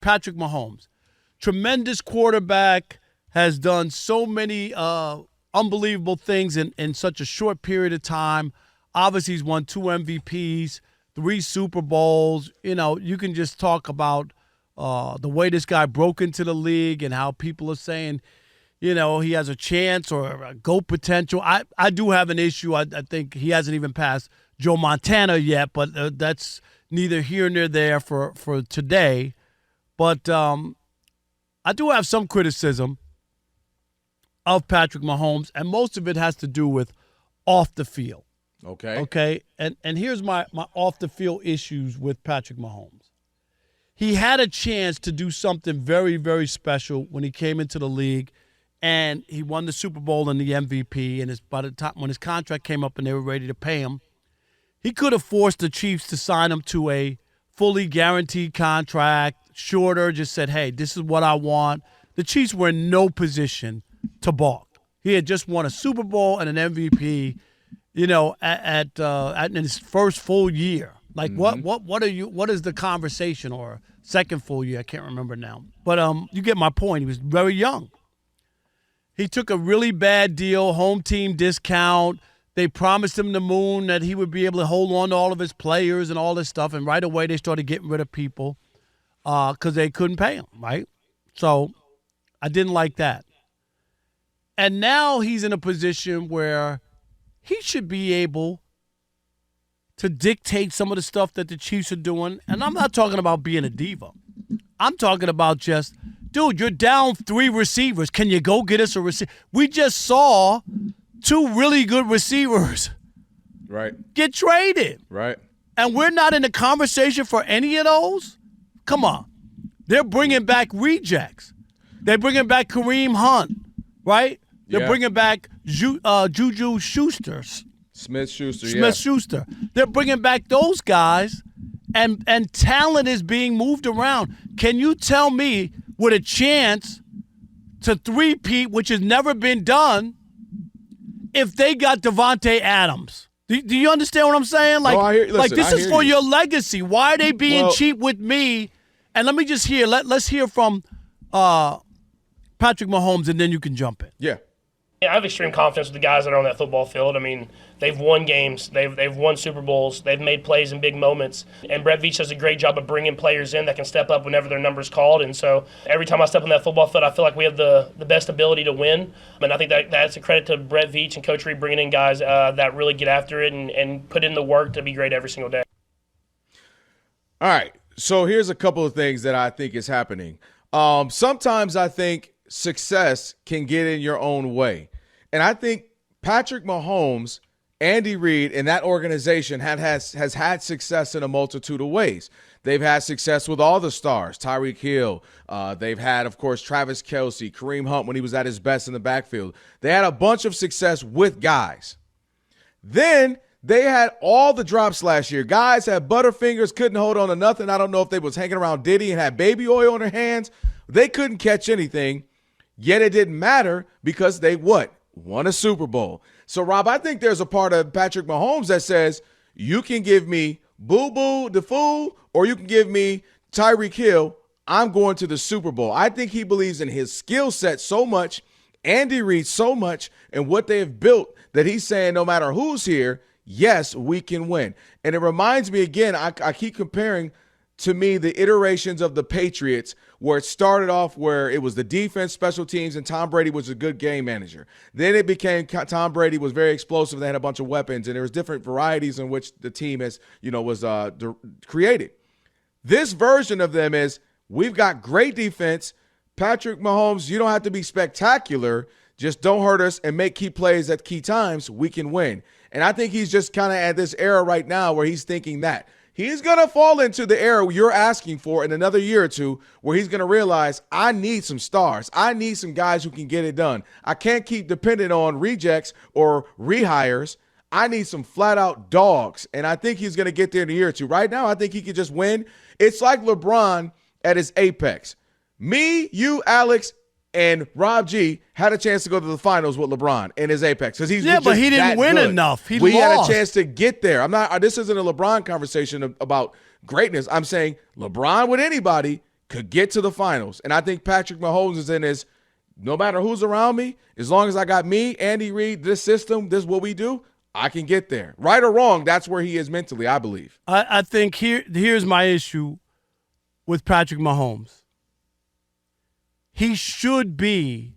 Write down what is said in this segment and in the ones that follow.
Patrick Mahomes. Tremendous quarterback, has done so many unbelievable things in such a short period of time. Obviously, he's won 2 MVPs, 3 Super Bowls. You know, you can just talk about the way this guy broke into the league and how people are saying, you know, he has a chance or a GOAT potential. I do have an issue. I think he hasn't even passed Joe Montana yet, but that's neither here nor there for today. But I do have some criticism of Patrick Mahomes, and most of it has to do with off the field. Okay? And here's my off-the-field issues with Patrick Mahomes. He had a chance to do something very, very special when he came into the league, and he won the Super Bowl and the MVP, and by the time when his contract came up and they were ready to pay him, he could have forced the Chiefs to sign him to a fully guaranteed contract, shorter, just said, hey, this is what I want. The Chiefs were in no position to balk. He had just won a Super Bowl and an MVP, you know, at in his first full year. Like what is the conversation, or second full year? I can't remember now. But you get my point. He was very young. He took a really bad deal, home team discount. They promised him the moon, that he would be able to hold on to all of his players and all this stuff. And right away they started getting rid of people because they couldn't pay him, right? So I didn't like that. And now he's in a position where he should be able to dictate some of the stuff that the Chiefs are doing. And I'm not talking about being a diva. I'm talking about just, dude, you're down 3 receivers. Can you go get us a receiver? We just saw 2 really good receivers get traded. Right. And we're not in the conversation for any of those? Come on. They're bringing back rejects. They're bringing back Kareem Hunt, right? They're bringing back Juju Schuster. Smith-Schuster. They're bringing back those guys, and talent is being moved around. Can you tell me, with a chance to three-peat, which has never been done, if they got Devontae Adams? Do you understand what I'm saying? Like, this is for your legacy. Why are they being cheap with me? And let me just hear. Let's hear from Patrick Mahomes, and then you can jump in. Yeah. Yeah, I have extreme confidence with the guys that are on that football field. I mean, they've won games, they've won Super Bowls, they've made plays in big moments, and Brett Veach does a great job of bringing players in that can step up whenever their number's called. And so every time I step on that football field, I feel like we have the best ability to win. And I think that's a credit to Brett Veach and Coach Reed bringing in guys that really get after it and put in the work to be great every single day. All right, so here's a couple of things that I think is happening. Sometimes I think success can get in your own way. And I think Patrick Mahomes, Andy Reid, and that organization has had success in a multitude of ways. They've had success with all the stars, Tyreek Hill. They've had, of course, Travis Kelce, Kareem Hunt when he was at his best in the backfield. They had a bunch of success with guys. Then they had all the drops last year. Guys had butterfingers, couldn't hold on to nothing. I don't know if they was hanging around Diddy and had baby oil on their hands. They couldn't catch anything, yet it didn't matter because they what? Won a Super Bowl. So, Rob, I think there's a part of Patrick Mahomes that says you can give me Boo-Boo the Fool or you can give me Tyreek Hill. I'm going to the Super Bowl. I think he believes in his skill set so much, Andy Reid so much, and what they have built that he's saying no matter who's here, yes, we can win. And it reminds me again, I keep comparing to me the iterations of the Patriots where it started off where it was the defense, special teams, and Tom Brady was a good game manager. Then it became Tom Brady was very explosive. They had a bunch of weapons, and there was different varieties in which the team was created. This version of them is we've got great defense. Patrick Mahomes, you don't have to be spectacular. Just don't hurt us and make key plays at key times. We can win. And I think he's just kind of at this era right now where he's thinking that. He's going to fall into the era you're asking for in another year or two where he's going to realize I need some stars. I need some guys who can get it done. I can't keep depending on rejects or rehires. I need some flat-out dogs, and I think he's going to get there in a year or two. Right now, I think he could just win. It's like LeBron at his apex. Me, you, Alex, and Rob G had a chance to go to the finals with LeBron in his apex because he's but he didn't win enough. We had a chance to get there. I'm not. This isn't a LeBron conversation about greatness. I'm saying LeBron with anybody could get to the finals. And I think Patrick Mahomes is in his, no matter who's around me, as long as I got me, Andy Reid, this system, this is what we do, I can get there. Right or wrong, that's where he is mentally, I believe. I think here's my issue with Patrick Mahomes. He should be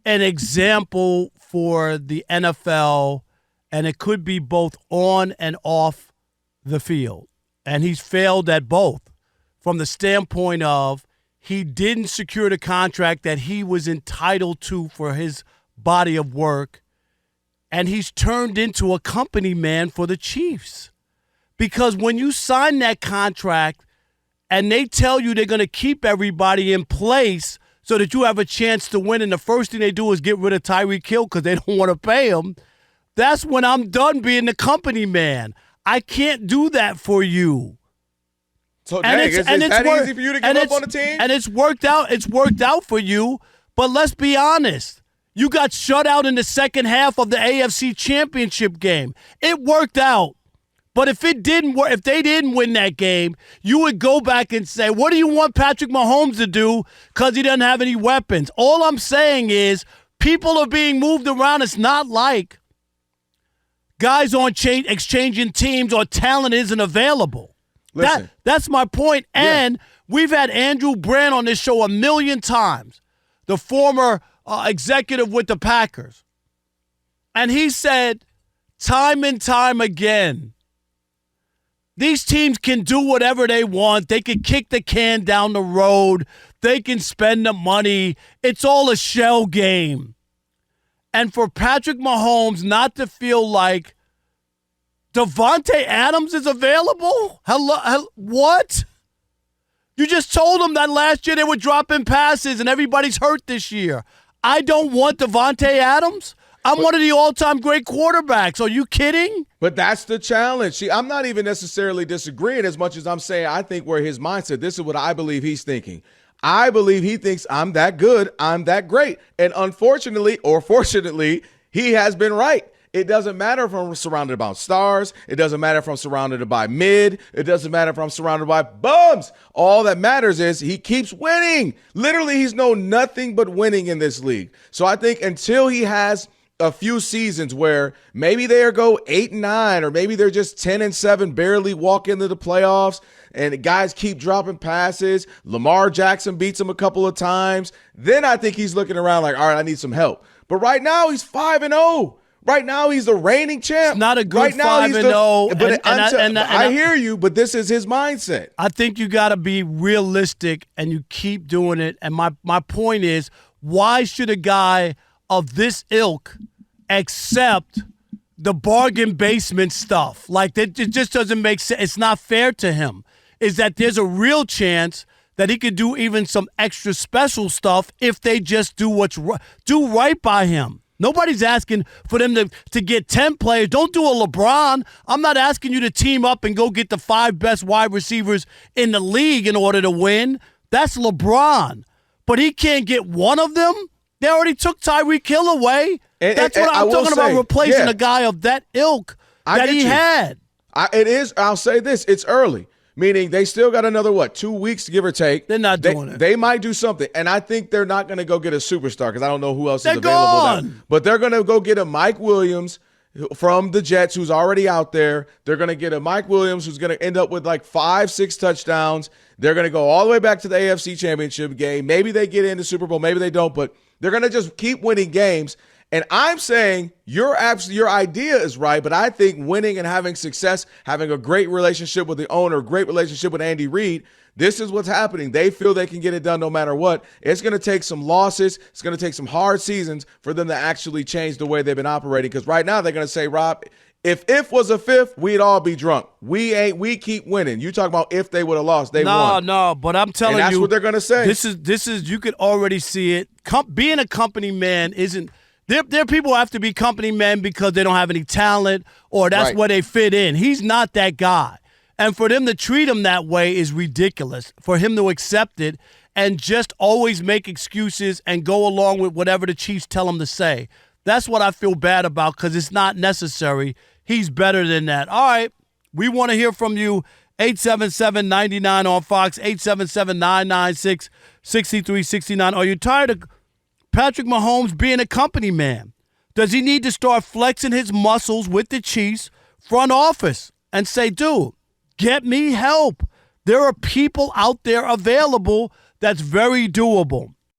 an example for the NFL, and it could be both on and off the field. And he's failed at both from the standpoint of he didn't secure the contract that he was entitled to for his body of work, and he's turned into a company man for the Chiefs. Because when you sign that contract and they tell you they're going to keep everybody in place so that you have a chance to win, and the first thing they do is get rid of Tyreek Hill because they don't want to pay him, that's when I'm done being the company man. I can't do that for you. So, dang, is that easy for you to give up on the team? And it's worked out. It's worked out for you. But let's be honest. You got shut out in the second half of the AFC Championship game. It worked out. But if it didn't work, if they didn't win that game, you would go back and say, what do you want Patrick Mahomes to do because he doesn't have any weapons? All I'm saying is people are being moved around. It's not like guys on exchanging teams or talent isn't available. That's my point. And we've had Andrew Brand on this show a million times, the former executive with the Packers. And he said time and time again, these teams can do whatever they want. They can kick the can down the road. They can spend the money. It's all a shell game. And for Patrick Mahomes not to feel like Davante Adams is available? Hello, what? You just told them that last year they were dropping passes and everybody's hurt this year. I don't want Davante Adams? I'm one of the all-time great quarterbacks. Are you kidding? But that's the challenge. See, I'm not even necessarily disagreeing as much as I'm saying I think where his mindset, this is what I believe he's thinking. I believe he thinks I'm that good, I'm that great. And unfortunately, or fortunately, he has been right. It doesn't matter if I'm surrounded by stars. It doesn't matter if I'm surrounded by mid. It doesn't matter if I'm surrounded by bums. All that matters is he keeps winning. Literally, he's known nothing but winning in this league. So I think until he has a few seasons where maybe they go 8-9, or maybe they're just 10-7, barely walk into the playoffs, and guys keep dropping passes, Lamar Jackson beats him a couple of times, then I think he's looking around like, all right, I need some help. But right now he's 5-0. Right now he's the reigning champ. It's not a good right 5-0. But I hear you, but this is his mindset. I think you got to be realistic, and you keep doing it. And my point is, why should a guy of this ilk accept the bargain basement stuff? Like, that, it just doesn't make sense. It's not fair to him. Is that there's a real chance that he could do even some extra special stuff if they just do right by him. Nobody's asking for them to get 10 players. Don't do a LeBron. I'm not asking you to team up and go get the 5 best wide receivers in the league in order to win. That's LeBron. But he can't get one of them? They already took Tyreek Hill away. That's what I'm talking about, replacing a guy of that ilk that he had. It is. I'll say this. It's early. Meaning they still got another, 2 weeks, give or take. They're not doing it. They might do something. And I think they're not going to go get a superstar because I don't know who else is available. Gone. But they're going to go get a Mike Williams from the Jets who's already out there. They're going to get a Mike Williams who's going to end up with 5-6 touchdowns. They're going to go all the way back to the AFC Championship game. Maybe they get in the Super Bowl. Maybe they don't. But they're going to just keep winning games. And I'm saying your idea is right, but I think winning and having success, having a great relationship with the owner, great relationship with Andy Reid, this is what's happening. They feel they can get it done no matter what. It's going to take some losses. It's going to take some hard seasons for them to actually change the way they've been operating. Because right now they're going to say, Rob, if was a fifth, we'd all be drunk. We keep winning. You talk about if they would have lost, they won. No, but I'm telling you, that's what they're going to say. This is you could already see it. Being a company man isn't. There are people who have to be company men because they don't have any talent or that's where they fit in. He's not that guy. And for them to treat him that way is ridiculous. For him to accept it and just always make excuses and go along with whatever the Chiefs tell him to say. That's what I feel bad about because it's not necessary. He's better than that. All right, we want to hear from you 877-99 on Fox, 877-996-6369. Are you tired of Patrick Mahomes being a company man? Does he need to start flexing his muscles with the Chiefs front office and say, dude, get me help? There are people out there available that's very doable.